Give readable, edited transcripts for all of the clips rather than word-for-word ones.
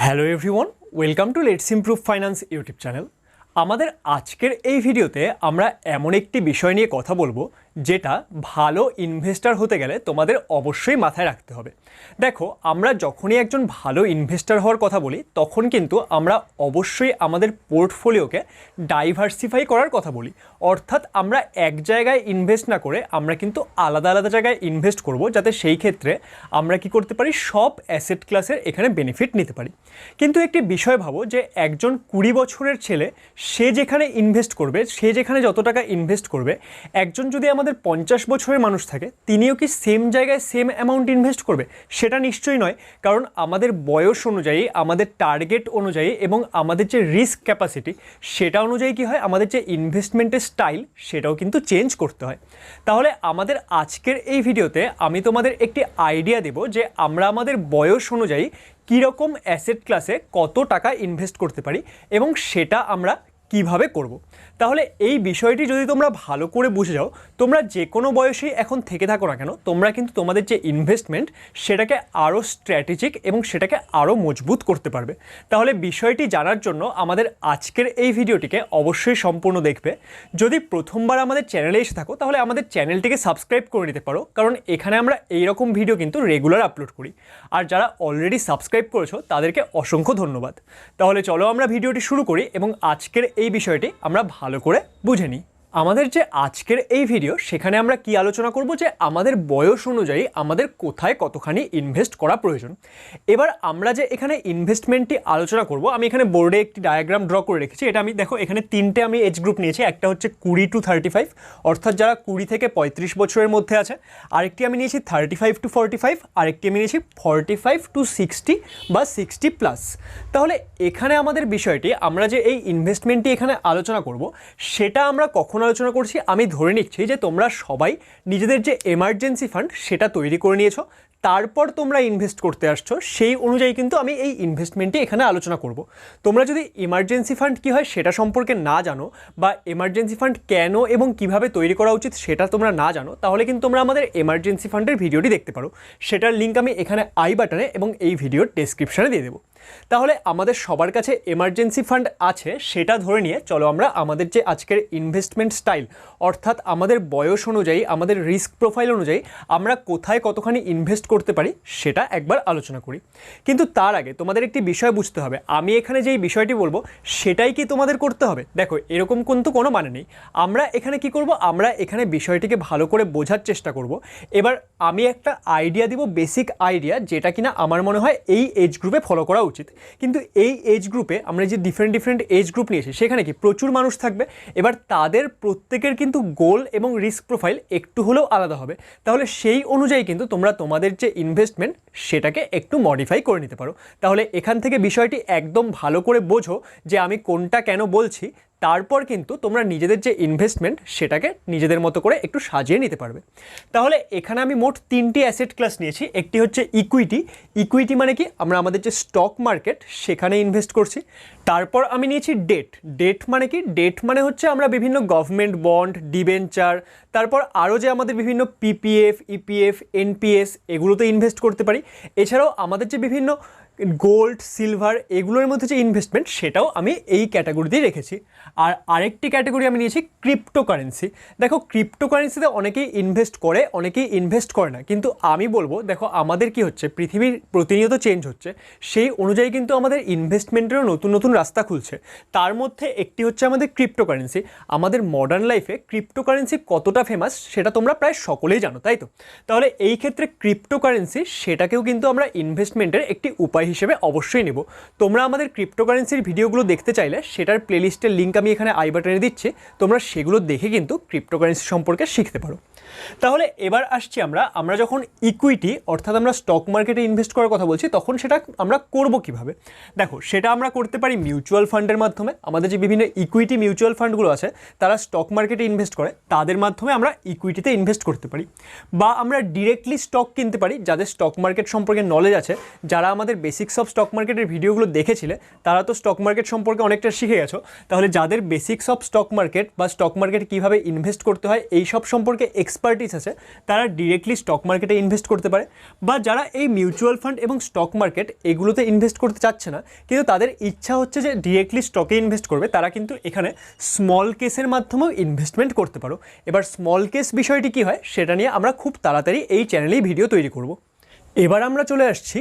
Hello everyone, welcome to let's improve finance YouTube channel. আমাদের আজকের এই ভিডিওতে আমরা এমন একটি বিষয় নিয়ে কথা বলবো যেটা ভালো ইনভেস্টর হতে গেলে তোমাদের অবশ্যই মাথায় রাখতে হবে। দেখো, আমরা যখনই একজন ভালো ইনভেস্টর হওয়ার কথা বলি তখন কিন্তু আমরা অবশ্যই আমাদের পোর্টফোলিওকে ডাইভার্সিফাই করার কথা বলি। অর্থাৎ আমরা এক জায়গায় ইনভেস্ট না করে আমরা কিন্তু আলাদা আলাদা জায়গায় ইনভেস্ট করব, যাতে সেই ক্ষেত্রে আমরা কি করতে পারি, সব অ্যাসেট ক্লাসের এখানে বেনিফিট নিতে পারি। কিন্তু একটি বিষয় ভাবো যে একজন 20 বছরের ছেলে, সে যেখানে ইনভেস্ট করবে, সে যেখানে যত টাকা ইনভেস্ট করবে, একজন যদি আমাদের 50 বছরের মানুষ থাকে, তিনিও কি সেম জায়গায় সেম অ্যামাউন্ট ইনভেস্ট করবে? সেটা নিশ্চয়ই নয়, কারণ আমাদের বয়স অনুযায়ী, আমাদের টার্গেট অনুযায়ী এবং আমাদের যে রিস্ক ক্যাপাসিটি সেটা অনুযায়ী কি হয়, আমাদের যে ইনভেস্টমেন্টের স্টাইল সেটাও কিন্তু চেঞ্জ করতে হয়। তাহলে আমাদের আজকের এই ভিডিওতে আমি তোমাদের একটি আইডিয়া দেব যে আমরা আমাদের বয়স অনুযায়ী কীরকম অ্যাসেট ক্লাসে কত টাকা ইনভেস্ট করতে পারি এবং সেটা আমরা কিভাবে করব। তাহলে এই বিষয়টি যদি তোমরা ভালো করে বুঝে যাও, তোমরা যে কোনো বয়সেই এখন থেকে থাকো না কেন, তোমরা কিন্তু তোমাদের যে ইনভেস্টমেন্ট সেটাকে আরও স্ট্র্যাটেজিক এবং সেটাকে আরও মজবুত করতে পারবে। তাহলে বিষয়টি জানার জন্য আমাদের আজকের এই ভিডিওটিকে অবশ্যই সম্পূর্ণ দেখবে। যদি প্রথমবার আমাদের চ্যানেলে এসে থাকো তাহলে আমাদের চ্যানেলটিকে সাবস্ক্রাইব করে নিতে পারো, কারণ এখানে আমরা এইরকম ভিডিও কিন্তু রেগুলার আপলোড করি। আর যারা অলরেডি সাবস্ক্রাইব করেছো তাদেরকে অসংখ্য ধন্যবাদ। তাহলে চলো আমরা ভিডিওটি শুরু করি এবং আজকের এই বিষয়টি আমরা ভালো করে বুঝে নিই। আমাদের যে আজকের এই ভিডিও, সেখানে আমরা কি আলোচনা করব যে আমাদের বয়স অনুযায়ী আমাদের কোথায় কতখানি ইনভেস্ট করা প্রয়োজন। এবার আমরা যে এখানে ইনভেস্টমেন্টটি আলোচনা করব, আমি এখানে বোর্ডে একটি ডায়াগ্রাম ড্র করে রেখেছি। এটা আমি দেখো, এখানে তিনটে আমি এজ গ্রুপ নিয়েছি। একটা হচ্ছে 20 to 35, অর্থাৎ যারা 20 থেকে 35 বছরের মধ্যে আছে। আরেকটি আমি নিয়েছি 35 to 45, আরেকটি আমি নিয়েছি 45 to 60 বা 60+। তাহলে এখানে আমাদের বিষয়টি, আমরা যে এই ইনভেস্টমেন্টটি এখানে আলোচনা করব সেটা আমরা কখন আলোচনা করছি, আমি ধরে নিচ্ছি যে তোমরা সবাই নিজেদের যে এমার্জেন্সি ফান্ড সেটা তৈরি করে নিয়েছো, তারপর তোমরা ইনভেস্ট করতে আসছো। সেই অনুযায়ী কিন্তু আমি এই ইনভেস্টমেন্টটি এখানে আলোচনা করব। তোমরা যদি এমার্জেন্সি ফান্ড কী হয় সেটা সম্পর্কে না জানো, বা এমার্জেন্সি ফান্ড কেন এবং কিভাবে তৈরি করা উচিত সেটা তোমরা না জানো, তাহলে কিন্তু তোমরা আমাদের এমার্জেন্সি ফান্ডের ভিডিওটি দেখতে পারো। সেটার লিঙ্ক আমি এখানে আই বাটনে এবং এই ভিডিওর ডেসক্রিপশানে দিয়ে দেবো। তাহলে আমাদের সবার কাছে এমার্জেন্সি ফান্ড আছে, সেটা ধরে নিয়ে চলো আমরা আমাদের যে আজকের ইনভেস্টমেন্ট স্টাইল, অর্থাৎ আমাদের বয়স অনুযায়ী, আমাদের রিস্ক প্রোফাইল অনুযায়ী আমরা কোথায় কতখানি ইনভেস্ট করতে পারি সেটা একবার আলোচনা করি। কিন্তু তার আগে তোমাদের একটি বিষয় বুঝতে হবে, আমি এখানে যেই বিষয়টি বলবো সেটাই কি তোমাদের করতে হবে? দেখো, এরকম কিন্তু কোনো মানে নেই। আমরা এখানে কি করব, আমরা এখানে বিষয়টিকে ভালো করে বোঝার চেষ্টা করব। এবার আমি একটা আইডিয়া দিব, বেসিক আইডিয়া, যেটা কিনা আমার মনে হয় এই এজ গ্রুপে ফলো করা উচিত। কিন্তু এই এজ গ্রুপে আমরা যে ডিফারেন্ট এজ গ্রুপ নিয়েছি, সেখানে কি প্রচুর মানুষ থাকবে। এবার তাদের প্রত্যেকের কিন্তু গোল এবং রিস্ক প্রোফাইল একটু হলেও আলাদা হবে। তাহলে সেই অনুযায়ী কিন্তু তোমরা তোমাদের যে ইনভেস্টমেন্ট সেটাকে একটু মডিফাই করে নিতে পারো। তাহলে এখান থেকে বিষয়টি একদম ভালো করে বোঝো যে আমি কোনটা কেন বলছি, তারপর কিন্তু তোমরা নিজেদের যে ইনভেস্টমেন্ট সেটাকে নিজেদের মতো করে একটু সাজিয়ে নিতে পারবে। তাহলে এখানে আমি মোট 3টি অ্যাসেট ক্লাস নিয়েছি। একটি হচ্ছে ইকুইটি। ইকুইটি মানে কি, আমরা আমাদের যে স্টক মার্কেট সেখানে ইনভেস্ট করছি। তারপর আমি নিয়েছি ডেট। ডেট মানে কি, ডেট মানে হচ্ছে আমরা বিভিন্ন গভর্নমেন্ট বন্ড, ডিবেঞ্চার, তারপর আরও যে আমাদের বিভিন্ন পিপিএফ, ইপিএফ, এনপিএস, এগুলোতে ইনভেস্ট করতে পারি। এছাড়াও আমাদের যে বিভিন্ন গোল্ড, সিলভার, এগুলোর মধ্যে যে ইনভেস্টমেন্ট সেটাও আমি এই ক্যাটাগরিতেই রেখেছি। আর আরেকটি ক্যাটাগরি আমি নিয়েছি ক্রিপ্টোকারেন্সি। দেখো, ক্রিপ্টোকারেন্সিতে অনেকেই ইনভেস্ট করে, অনেকেই ইনভেস্ট করে না। কিন্তু আমি বলবো, দেখো আমাদের কি হচ্ছে, পৃথিবীর প্রতিনিয়ত চেঞ্জ হচ্ছে, সেই অনুযায়ী কিন্তু আমাদের ইনভেস্টমেন্টেরও নতুন নতুন রাস্তা খুলছে। তার মধ্যে একটি হচ্ছে আমাদের ক্রিপ্টোকারেন্সি। আমাদের মডার্ন লাইফে ক্রিপ্টোকারেন্সি কতটা ফেমাস সেটা তোমরা প্রায় সকলেই জানো, তাই তো? তাহলে এই ক্ষেত্রে ক্রিপ্টোকারেন্সি সেটাকেও কিন্তু আমরা ইনভেস্টমেন্টের একটি উপায় হিসেবে অবশ্যই নেব। তোমরা আমাদের ক্রিপ্টোকারেন্সির ভিডিওগুলো দেখতে চাইলে সেটার প্লেলিস্টের লিঙ্ক আমি এখানে আই বাটনে দিচ্ছি, তোমরা সেগুলো দেখে কিন্তু ক্রিপ্টোকারেন্সি সম্পর্কে শিখতে পারো। তাহলে এবার আসছি আমরা যখন ইকুইটি, অর্থাৎ আমরা স্টক মার্কেটে ইনভেস্ট করার কথা বলছি, তখন সেটা আমরা করব কিভাবে। দেখো, সেটা আমরা করতে পারি মিউচুয়াল ফান্ডের মাধ্যমে। আমাদের যে বিভিন্ন ইকুইটি মিউচুয়াল ফান্ডগুলো আছে তারা স্টক মার্কেটে ইনভেস্ট করে, তাদের মাধ্যমে আমরা ইকুইটিতে ইনভেস্ট করতে পারি। বা আমরা ডিরেক্টলি স্টক কিনতে পারি, যাদের স্টক মার্কেট সম্পর্কে নলেজ আছে, যারা আমাদের বেসিক বেসিক্স অফ স্টক মার্কেটের ভিডিওগুলো দেখেছিলে তারা তো স্টক মার্কেট সম্পর্কে অনেকটা শিখে গেছো। তাহলে যাদের বেসিক্স অফ স্টক মার্কেট বা স্টক মার্কেট কীভাবে ইনভেস্ট করতে হয় এই সব সম্পর্কে এক্সপার্টিস আছে, তারা ডিরেক্টলি স্টক মার্কেটে ইনভেস্ট করতে পারে। বা যারা এই মিউচুয়াল ফান্ড এবং স্টক মার্কেট এগুলোতে ইনভেস্ট করতে চাচ্ছে না, কিন্তু তাদের ইচ্ছা হচ্ছে যে ডিরেক্টলি স্টকে ইনভেস্ট করবে, তারা কিন্তু এখানে স্মল কেসের মাধ্যমেও ইনভেস্টমেন্ট করতে পারো। এবার স্মল কেস বিষয়টি কী হয় সেটা নিয়ে আমরা খুব তাড়াতাড়ি এই চ্যানেলেই ভিডিও তৈরি করব। এবার আমরা চলে আসছি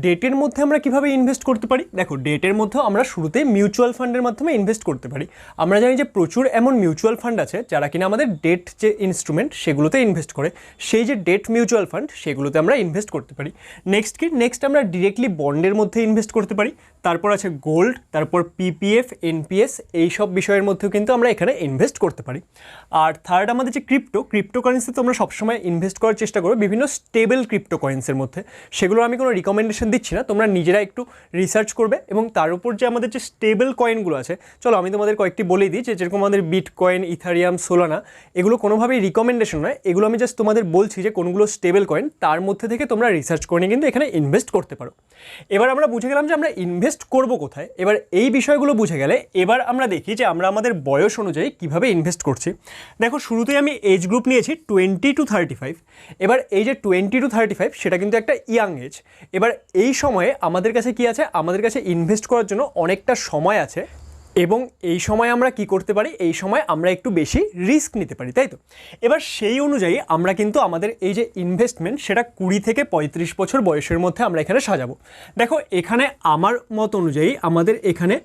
ডেটের মধ্যে আমরা কিভাবে ইনভেস্ট করতে পারি। দেখো, ডেটের মধ্যেও আমরা শুরুতে মিউচুয়াল ফান্ডের মাধ্যমে ইনভেস্ট করতে পারি। আমরা জানি যে প্রচুর এমন মিউচুয়াল ফান্ড আছে যারা কিনা আমাদের ডেট যে ইনস্ট্রুমেন্ট সেগুলোতে ইনভেস্ট করে, সেই যে ডেট মিউচুয়াল ফান্ড সেগুলোতে আমরা ইনভেস্ট করতে পারি। নেক্সট আমরা ডিরেক্টলি বন্ডের মধ্যে ইনভেস্ট করতে পারি। তারপর আছে গোল্ড, তারপর পিপিএফ, এনপিএস, এই সব বিষয়ের মধ্যেও কিন্তু আমরা এখানে ইনভেস্ট করতে পারি। আর থার্ড আমাদের যে ক্রিপ্টোকারেন্সিতে আমরা সবসময় ইনভেস্ট করার চেষ্টা করবো বিভিন্ন স্টেবল ক্রিপ্টো কয়েন্সের মধ্যে। সেগুলো আমি কোনো রিকমেন্ডেশন দিচ্ছি না, তোমরা নিজেরা একটু রিসার্চ করবে এবং তার উপর যে আমাদের যে স্টেবল কয়েনগুলো আছে, চলো আমি তোমাদের কয়েকটি বলেই দিই, যেরকম আমাদের বিটকয়েন, ইথারিয়াম, সোলানা, এগুলো কোনোভাবেই রিকমেন্ডেশন নয়, এগুলো আমি জাস্ট তোমাদের বলছি যে কোনগুলো স্টেবল কয়েন, তার মধ্যে থেকে তোমরা রিসার্চ করে নিয়ে কিন্তু এখানে ইনভেস্ট করতে পারো। এবার আমরা বুঝে গেলাম যে আমরা ইনভেস্ট করব কোথায়। এবার এই বিষয়গুলো বুঝে গেলে এবার আমরা দেখি যে আমরা আমাদের বয়স অনুযায়ী কিভাবে ইনভেস্ট করছি। দেখো, শুরুতেই আমি এজ গ্রুপ নিয়েছি 20 to 35। এবার এই যে 20 to 35 সেটা কিন্তু একটা ইয়াং এজ। এবার এই সময়ে আমাদের কাছে কি আছে, আমাদের কাছে ইনভেস্ট করার জন্য অনেকটা সময় আছে এবং এই সময় আমরা কি করতে পারি, এই সময় আমরা একটু বেশি রিস্ক নিতে পারি, তাই তো? এবার সেই অনুযায়ী আমরা কিন্তু আমাদের এই যে ইনভেস্টমেন্ট সেটা 20 থেকে 35 বছর বয়সের মধ্যে আমরা এখানে সাজাবো। দেখো, এখানে আমার মত অনুযায়ী আমাদের এখানে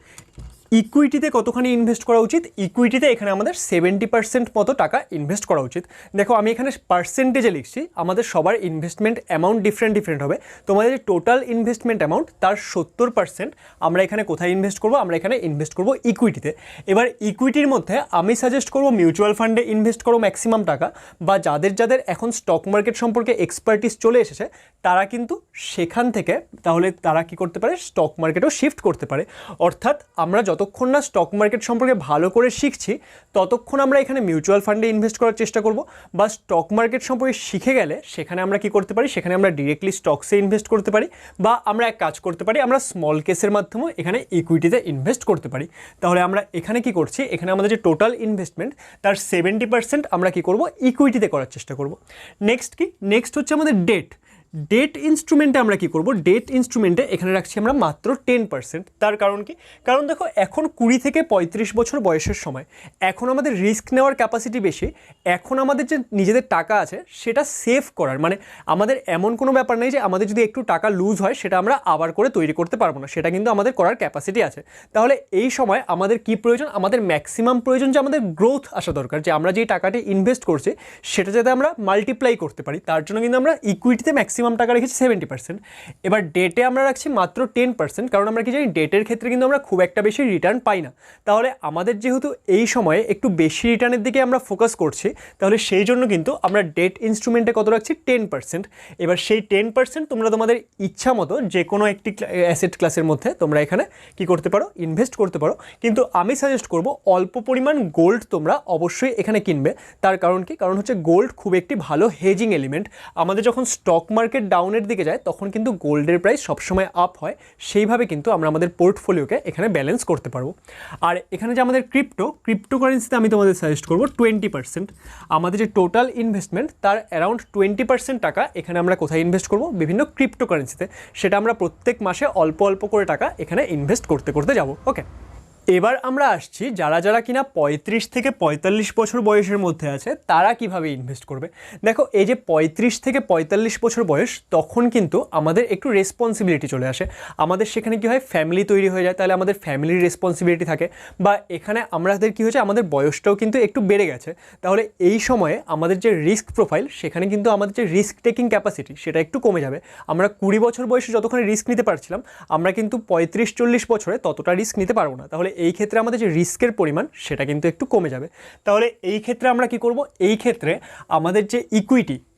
ইকুইটিতে কতখানি ইনভেস্ট করা উচিত, ইকুইটিতে এখানে আমাদের 70% মতো টাকা ইনভেস্ট করা উচিত। দেখো, আমি এখানে পার্সেন্টেজে লিখছি, আমাদের সবার ইনভেস্টমেন্ট অ্যামাউন্ট ডিফারেন্ট হবে। তোমাদের যে টোটাল ইনভেস্টমেন্ট অ্যামাউন্ট তার 70% আমরা এখানে কোথায় ইনভেস্ট করব, আমরা এখানে ইনভেস্ট করব ইকুইটিতে। এবার ইকুইটির মধ্যে আমি সাজেস্ট করব মিউচুয়াল ফান্ডে ইনভেস্ট করো ম্যাক্সিমাম টাকা, বা যাদের এখন স্টক মার্কেট সম্পর্কে এক্সপার্টিস চলে এসেছে তারা কিন্তু সেখান থেকে তাহলে তারা কি করতে পারে, স্টক মার্কেটেও শিফট করতে পারে। অর্থাৎ আমরা যতক্ষণ না স্টক মার্কেট সম্পর্কে ভালো করে শিখছি ততক্ষণ আমরা এখানে মিউচুয়াল ফান্ডে ইনভেস্ট করার চেষ্টা করব, বা স্টক মার্কেট সম্পর্কে শিখে গেলে সেখানে আমরা কি করতে পারি, সেখানে আমরা ডিরেক্টলি স্টকসে ইনভেস্ট করতে পারি, বা আমরা এক কাজ করতে পারি, আমরা স্মল কেসের মাধ্যমে এখানে ইকুইটিতে ইনভেস্ট করতে পারি। তাহলে আমরা এখানে কি করছি, এখানে আমাদের যে টোটাল ইনভেস্টমেন্ট তার 70% আমরা কি করব, ইকুইটিতে করার চেষ্টা করব। নেক্সট হচ্ছে আমাদের ডেট ইনস্ট্রুমেন্টে আমরা কি করব, ডেট ইনস্ট্রুমেন্টে এখানে রাখছি আমরা মাত্র 10%। তার কারণ কি, কারণ দেখো এখন 20 থেকে 35 বছর বয়সের সময়, এখন আমাদের রিস্ক নেওয়ার ক্যাপাসিটি বেশি, এখন আমাদের যে নিজেদের টাকা আছে সেটা সেভ করার, মানে আমাদের এমন কোনো ব্যাপার নেই যে আমাদের যদি একটু টাকা লুজ হয় সেটা আমরা আবার করে তৈরি করতে পারবো না, সেটা কিন্তু আমাদের করার ক্যাপাসিটি আছে। তাহলে এই সময় আমাদের কি প্রয়োজন, আমাদের ম্যাক্সিমাম প্রয়োজন যে আমাদের গ্রোথ আসা দরকার, যে আমরা যেই টাকাটি ইনভেস্ট করছি সেটা যাতে আমরা মাল্টিপ্লাই করতে পারি, তার জন্য কিন্তু আমরা ইকুইটিতে ম্যাক্সিমাম টাকা রেখেছি 70%। এবার ডেটে আমরা রাখছি মাত্র 10%, কারণ আমরা কি জানি ডেটের ক্ষেত্রে কিন্তু আমরা খুব একটা বেশি রিটার্ন পাই না। তাহলে আমাদের যেহেতু এই সময়ে একটু বেশি রিটার্নের দিকে আমরা ফোকাস করছি, তাহলে সেই জন্য কিন্তু আমরা ডেট ইনস্ট্রুমেন্টে কত রাখছি, 10%। এবার সেই 10% তোমরা তোমাদের ইচ্ছা মতো যে কোনো একটি অ্যাসেট ক্লাসের মধ্যে তোমরা এখানে কি করতে পারো, ইনভেস্ট করতে পারো। কিন্তু আমি সাজেস্ট করব অল্প পরিমাণ গোল্ড তোমরা অবশ্যই এখানে কিনবে। তার কারণ কি, কারণ হচ্ছে গোল্ড খুব একটি ভালো হেজিং এলিমেন্ট। আমাদের যখন স্টক মার্কেট ডাউনের দিকে যায় তখন কিন্তু গোল্ডের প্রাইস সবসময় আপ হয়, সেইভাবে কিন্তু আমরা আমাদের পোর্টফোলিওকে এখানে ব্যালেন্স করতে পারবো। আর এখানে যে আমাদের ক্রিপ্টোকারেন্সিতে আমি তোমাদের সাজেস্ট করবো 20%। আমাদের যে টোটাল ইনভেস্টমেন্ট তার অ্যারাউন্ড 20% টাকা এখানে আমরা কোথায় ইনভেস্ট করবো, বিভিন্ন ক্রিপ্টোকারেন্সিতে। সেটা আমরা প্রত্যেক মাসে অল্প অল্প করে টাকা এখানে ইনভেস্ট করতে যাবো। ওকে, এবার আমরা আসছি যারা কিনা 35 থেকে 45 বছর বয়সের মধ্যে আছে তারা কিভাবে ইনভেস্ট করবে। দেখো, এই যে 35 থেকে 45 বছর বয়স, তখন কিন্তু আমাদের একটু রেসপন্সিবিলিটি চলে আসে। আমাদের সেখানে কি হয়, ফ্যামিলি তৈরি হয়ে যায়, তাহলে আমাদের ফ্যামিলির রেসপন্সিবিলিটি থাকে, বা এখানে আমাদের কি হয়েছে, আমাদের বয়সটাও কিন্তু একটু বেড়ে গেছে। তাহলে এই সময়ে আমাদের যে রিস্ক প্রোফাইল, সেখানে কিন্তু আমাদের যে রিস্ক টেকিং ক্যাপাসিটি সেটা একটু কমে যাবে। আমরা 20 বছর বয়সে যতক্ষণ রিস্ক নিতে পারছিলাম, আমরা কিন্তু 35-40 বছরে ততটা রিস্ক নিতে পারবো না। তাহলে এই ক্ষেত্রে আমাদের যে রিস্কের পরিমাণ সেটা কিন্তু একটু কমে যাবে। তাহলে এই ক্ষেত্রে আমরা কি করব, এই ক্ষেত্রে আমাদের যে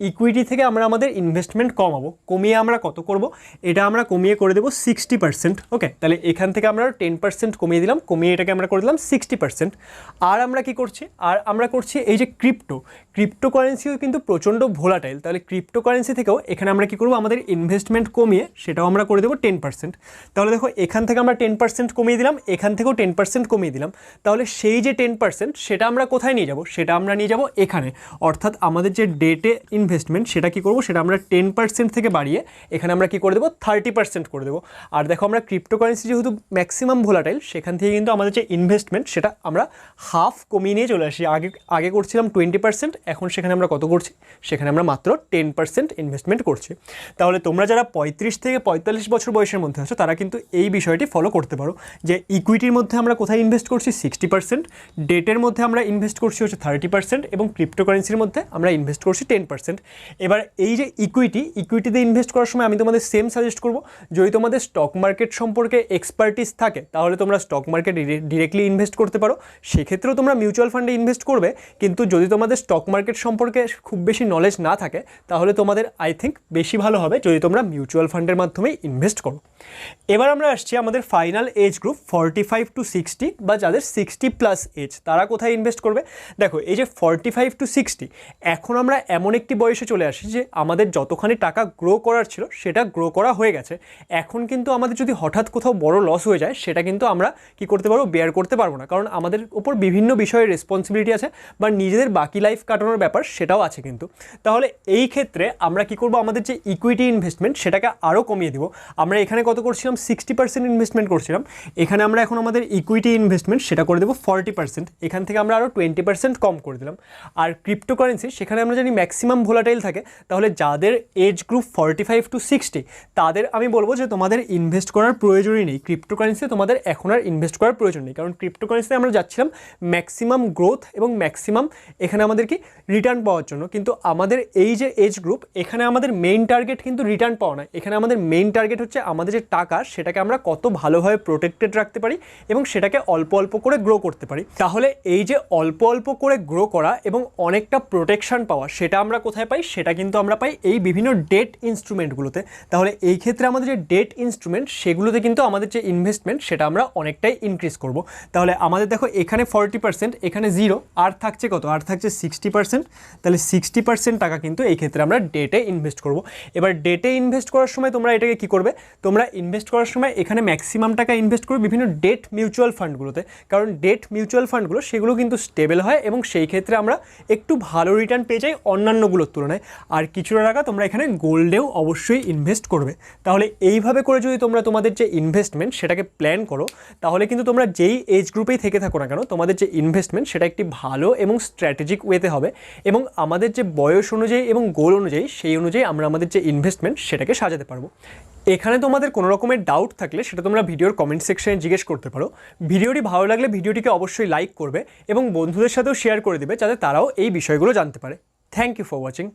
ইকুইটি থেকে আমরা আমাদের ইনভেস্টমেন্ট কমাবো, কমিয়ে আমরা কত করব, এটা আমরা কমিয়ে করে দেবো 60%। ওকে, তাহলে এখান থেকে আমরা 10% কমিয়ে দিলাম, কমিয়ে এটাকে আমরা করে দিলাম 60%। আর আমরা কি করছি, আর আমরা করছি এই যে ক্রিপ্টোকারেন্সিও কিন্তু প্রচণ্ড ভোলাটাইল। তাহলে ক্রিপ্টোকারেন্সি থেকেও এখানে আমরা কি করব, আমাদের ইনভেস্টমেন্ট কমিয়ে সেটাও আমরা করে দেবো 10%। তাহলে দেখো এখান থেকে আমরা 10% কমিয়ে দিলাম, এখান থেকেও 10% কমিয়ে দিলাম। তাহলে সেই যে 10% সেটা আমরা কোথায় নিয়ে যাব, সেটা আমরা নিয়ে যাব এখানে, অর্থাৎ আমাদের যে ডেটে ইনভেস্টমেন্ট সেটা কি করব, সেটা আমরা 10% থেকে বাড়িয়ে এখানে আমরা কি করে দেবো 30% করে দেবো। আর দেখো আমরা ক্রিপ্টোকারেন্সি যেহেতু ম্যাক্সিমাম ভোলাটাইল, সেখান থেকে কিন্তু আমাদের যে ইনভেস্টমেন্ট সেটা আমরা হাফ কমিয়ে নিয়ে চলে আসি। আগে করছিলাম 20%, এখন সেখানে আমরা কত করছি, সেখানে আমরা মাত্র 10% ইনভেস্টমেন্ট করছি। তাহলে তোমরা যারা 35 থেকে 45 বছর বয়সের মধ্যে আছো তারা কিন্তু এই বিষয়টি ফলো করতে পারো যে ইকুইটির মধ্যে আমরা কোথায় ইনভেস্ট করছি 60%, ডেটের মধ্যে আমরা ইনভেস্ট করছি হচ্ছে 30% এবং ক্রিপ্টোকারেন্সির মধ্যে আমরা ইনভেস্ট করছি 10%। এবার এই যে ইকুইটিতে ইনভেস্ট করার সময় আমি তোমাদের সেম সাজেস্ট করব, যদি তোমাদের স্টক মার্কেট সম্পর্কে এক্সপার্টিস থাকে তাহলে তোমরা স্টক মার্কেটে ডিরেক্টলি ইনভেস্ট করতে পারো, সেক্ষেত্রেও তোমরা মিউচুয়াল ফান্ডে ইনভেস্ট করবে। কিন্তু যদি তোমাদের স্টক মার্কেট সম্পর্কে খুব বেশি নলেজ না থাকে তাহলে তোমাদের আই থিঙ্ক বেশি ভালো হবে যদি তোমরা মিউচুয়াল ফান্ডের মাধ্যমে ইনভেস্ট করো। এবার আমরা আসছি আমাদের ফাইনাল এজ গ্রুপ 45 to 60 বা যাদের 60+ এজ, তারা কোথায় ইনভেস্ট করবে। দেখো এই যে 45 to 60, এখন আমরা এমন একটি বয়সে চলে আসি যে আমাদের যতখানি টাকা গ্রো করার ছিল সেটা গ্রো করা হয়ে গেছে। এখন কিন্তু আমাদের যদি হঠাৎ কোথাও বড় লস হয়ে যায় সেটা কিন্তু আমরা কি করতে পারবো, বেয়ার করতে পারবো না, কারণ আমাদের উপর বিভিন্ন বিষয়ের রেসপন্সিবিলিটি আছে বা নিজেদের বাকি লাইফ কাটানোর ব্যাপার সেটাও আছে কিন্তু। তাহলে এই ক্ষেত্রে আমরা কি করব, আমাদের যে ইকুইটি ইনভেস্টমেন্ট সেটাকে আরও কমিয়ে দিব। আমরা এখানে কত করছিলাম 60% ইনভেস্টমেন্ট করছিলাম, এখানে আমরা এখন আমাদের ইকুইটি ইনভেস্টমেন্ট সেটা করে দেবো 40%, এখান থেকে আমরা আরও 20% কম করে দিলাম। আর ক্রিপ্টোকারেন্সি সেখানে আমরা জানি ম্যাক্সিমাম ভোলাটাইল থাকে, তাহলে যাদের এজ গ্রুপ 45 to 60 তাদের আমি বলবো যে তোমাদের ইনভেস্ট করার প্রয়োজনই নেই, ক্রিপ্টোকারেন্সিতে তোমাদের এখন আর ইনভেস্ট করার প্রয়োজন নেই, কারণ ক্রিপ্টোকারেন্সিতে আমরা যাচ্ছিলাম ম্যাক্সিমাম গ্রোথ এবং ম্যাক্সিমাম এখানে আমাদের কি রিটার্ন পাওয়ার জন্য। কিন্তু আমাদের এই যে এজ গ্রুপ, এখানে আমাদের মেইন টার্গেট কিন্তু রিটার্ন পাওয়া না, এখানে আমাদের মেইন টার্গেট হচ্ছে আমাদের যে টাকা সেটাকে আমরা কত ভালোভাবে প্রোটেক্টেড রাখতে পারি এবং সেটাকে অল্প অল্প করে গ্রো করতে পারি। তাহলে এই যে অল্প অল্প করে গ্রো করা এবং অনেকটা প্রোটেকশন পাওয়া সেটা আমরা কোথায় পাই, সেটা কিন্তু আমরা পাই এই বিভিন্ন ডেট ইনস্ট্রুমেন্টগুলোতে। তাহলে এই ক্ষেত্রে আমাদের যে ডেট ইনস্ট্রুমেন্ট সেগুলোতে কিন্তু আমাদের যে ইনভেস্টমেন্ট সেটা আমরা অনেকটাই ইনক্রিজ করব। তাহলে আমাদের দেখো এখানে 40%, এখানে 0, আর থাকছে কত, আর থাকছে 60%। তাহলে 60% টাকা কিন্তু এই ক্ষেত্রে আমরা ডেটে ইনভেস্ট করব। এবার ডেটে ইনভেস্ট করার সময় তোমরা এটাকে কি করবে, তোমরা ইনভেস্ট করার সময় এখানে ম্যাক্সিমাম টাকা ইনভেস্ট করবে বিভিন্ন ডেট মিউচুয়াল ফান্ডগুলোতে, কারণ ডেট মিউচুয়াল ফান্ডগুলো সেগুলো কিন্তু স্টেবল হয় এবং সেই ক্ষেত্রে আমরা একটু ভালো রিটার্ন পেয়ে যাই অন্যান্যগুলোর তুলনায়। আর কিছুটা টাকা তোমরা এখানে গোল্ডেও অবশ্যই ইনভেস্ট করবে। তাহলে এইভাবে করে যদি তোমরা তোমাদের যে ইনভেস্টমেন্ট সেটাকে প্ল্যান করো তাহলে কিন্তু তোমরা যেই এজ গ্রুপেই থেকে থাকো না কেন তোমাদের যে ইনভেস্টমেন্ট সেটা একটি ভালো এবং স্ট্র্যাটেজিক ওয়েতে হবে এবং আমাদের যে বয়স অনুযায়ী এবং গোল অনুযায়ী সেই অনুযায়ী আমরা আমাদের যে ইনভেস্টমেন্ট সেটাকে সাজাতে পারবো। এখানে তোমাদের কোনো রকমের ডাউট থাকলে সেটা তোমরা ভিডিওর কমেন্ট সেকশনে জিজ্ঞেস করতে পারো। ভিডিওটি ভালো লাগলে ভিডিওটিকে অবশ্যই লাইক করবে এবং বন্ধুদের সাথেও শেয়ার করে দেবে যাতে তারাও এই বিষয়গুলো জানতে পারে। Thank you for watching.